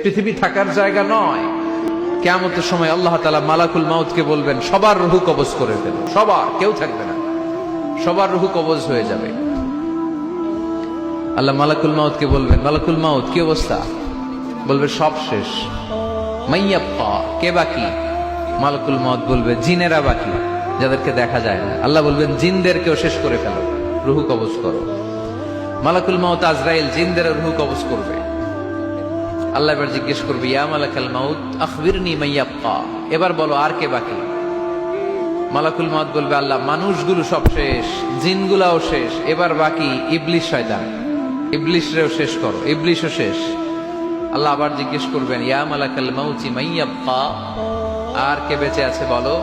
পৃথিবী থাকার জায়গা নয়। কিয়ামতের সময় আল্লাহ তাআলা মালাকুল মাউতকে বলবেন, সবার রূহ কবজ করে ফেলো, সবার, কেউ থাকবে না, সবার রূহ কবজ হয়ে যাবে। আল্লাহ মালাকুল মাউতকে বলবেন, মালাকুল মাউত কি অবস্থা? বলবে সব শেষ। মাইয়াব্বা, কে বাকি? মালাকুল মাউত বলবে জিনেরা বাকি, যাদেরকে দেখা যায় না। আল্লাহ বলবেন জিনদেরকেও শেষ করে ফেলো, রূহ কবজ করো। মালাকুল মাউত আজরাইল জিনদের রূহ কবজ করবে। আল্লাহ এবার জিজ্ঞেস করবে, ইয়া মালাকাল মাউত আখবিরনি মাইয়াব্বা, এবার বলো আর কে বাকি? মালাকুল মাউত বলবে, আল্লাহ মানুষগুলো সব শেষ, জিনগুলাও শেষ, এবার বাকি ইবলিশ শয়তান, ইবলিশরেও শেষ করো, ইবলিশও শেষ। আল্লাহ আবার জিজ্ঞেস করবেন, ইয়া মালাকাল মাউতি মাইয়াব্বা, আর কে বেঁচে আছে বলো?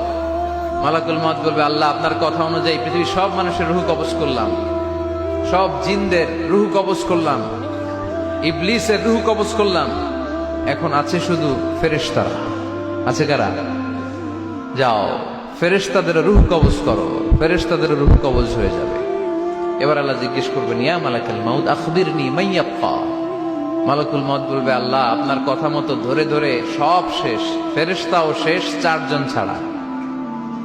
মালাকুল মাউত বলবে, আল্লাহ আপনার কথা অনুযায়ী পৃথিবীর সব মানুষের রূহ কবজ করলাম, সব জিনদের রূহ কবজ করলাম, ইবলিসের রূহ কবজ করলাম, এখন আছে শুধু ফেরেশতারা। আছে কারা? যাও ফেরেশতাদের রূহ কবজ করো, ফেরেশতাদের রূহ কবজ হয়ে যাবে। এবার আল্লাহ জিজ্ঞেস করবেন, ইয়া মালাকাল মাউত আখবিরনি মাইয়াব্বা। মালাকুল মাউত বলবে, আল্লাহ আপনার কথা মতো ধরে ধরে সব শেষ, ফেরেশতাও শেষ, 4 জন ছাড়া।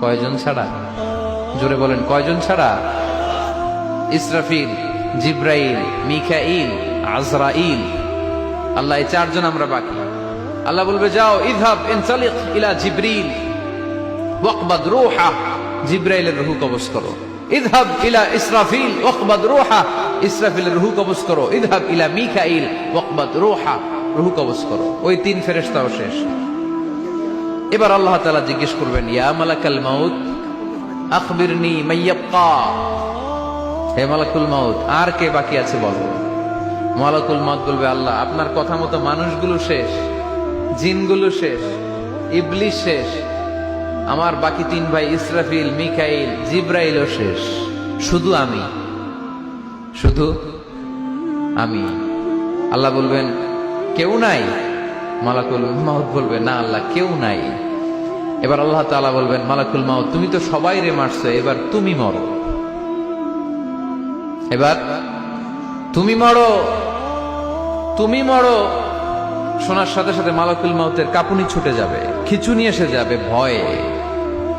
কয়জন ছাড়া? জোরে বলেন, কয়জন ছাড়া? ইসরাফিল, জিব্রাইল, মিকাইল, আজরাইল। আল্লাহ এই 4 জন আমরা বাকি। আল্লাহ বলবে, যাও ইযহাব ইনতালিক ইলা জিবরিল ওয়াকবাদ রূহা, জিব্রাইলের রূহ কবজ করো। ইযহাব ইলা ইসরাফিল ওয়াকবাদ রূহা, ইসরাফিলের রূহ কবজ করো। ইযহাব ইলা মিকাইল ওয়াকবাদ রূহা, রূহ কবজ করো। ওই 3 ফেরেশতাও শেষ। এবার আল্লাহ তাআলা জিজ্ঞেস করবেন, ইয়া মালাকাল মাউত আখবিরনি মাইয়াব্বা, হে মালাকুল মাউত আর কে বাকি আছে বলো? মালাকুল মাউত বলবে, আল্লাহ আপনার কথা মতো মানুষগুলো শেষ, জিনগুলো শেষ, ইবলিশ শেষ, আমার বাকি 3 ভাই ইসরাফিল, মিকাইল, জিব্রাইলও শেষ, শুধু আমি, শুধু আমি। আল্লাহ বলবেন, কেউ নাই? মালাকুল মাউত বলবে, না আল্লাহ কেউ নাই। এবার আল্লাহ তাআলা বলবেন, মালাকুল মাউত তুমি তো সবাই রে মারছো, এবার তুমি মরো, এবার তুমি মরো, তুমি মরো। শোনার সাথে সাথে মালাকুল মাউতের কাঁপুনি ছুটে যাবে, খিঁচুনি এসে যাবে ভয়ে।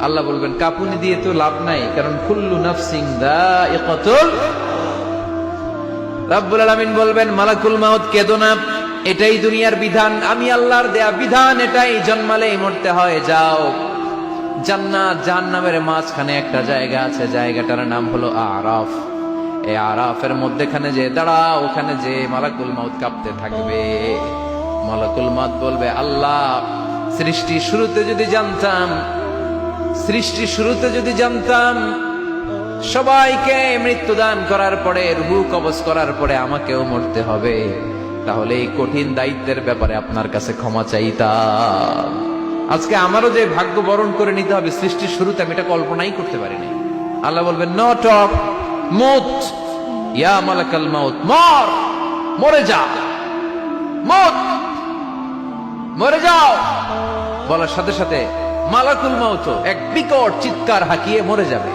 আল্লাহ বলবেন, কাঁপুনি দিয়ে তো লাভ নাই, কারণ কুল্লু নাফসিন যায়িকাতুল। রাব্বুল আলামিন বলবেন, মালাকুল মাউত কেঁদো না, এটাই দুনিয়ার বিধান, আমি আল্লাহর দেয়া বিধান, এটাই, জন্মালেই মরতে হয়। যাও, জান্নাত জাহান্নামের মাঝখানে একটা জায়গা আছে, জায়গাটার নাম হলো আরাফ। এই আরাফের মধ্যখানে যে দাঁড়াও, ওখানে যে মালাকুল মাউত কাঁপতে থাকবে। মালাকুল মাউত বলবে, আল্লাহ সৃষ্টি শুরুতে যদি জানতাম, সৃষ্টি শুরুতে যদি জানতাম সবাইকে মৃত্যুদান করার পরে, রূহ কবজ করার পরে আমাকেও মরতে হবে, তাহলে এই কঠিন দায়িত্বের ব্যাপারে আপনার কাছে ক্ষমা চাইতাম। আজকে আমারও যে ভাগ্য বরণ করে নিতে হবে সৃষ্টির শুরুতে, আমি এটা কল্পনাই করতে পারিনি। আল্লাহ বলবেন, নো টক, মত, ইয়া মালাকাল মাউত মর, মরে যা, মত, মরে যাও। বলার সাথে সাথে মালাকুল মাউত এক বিকট চিৎকার হাঁকিয়ে মরে যাবে।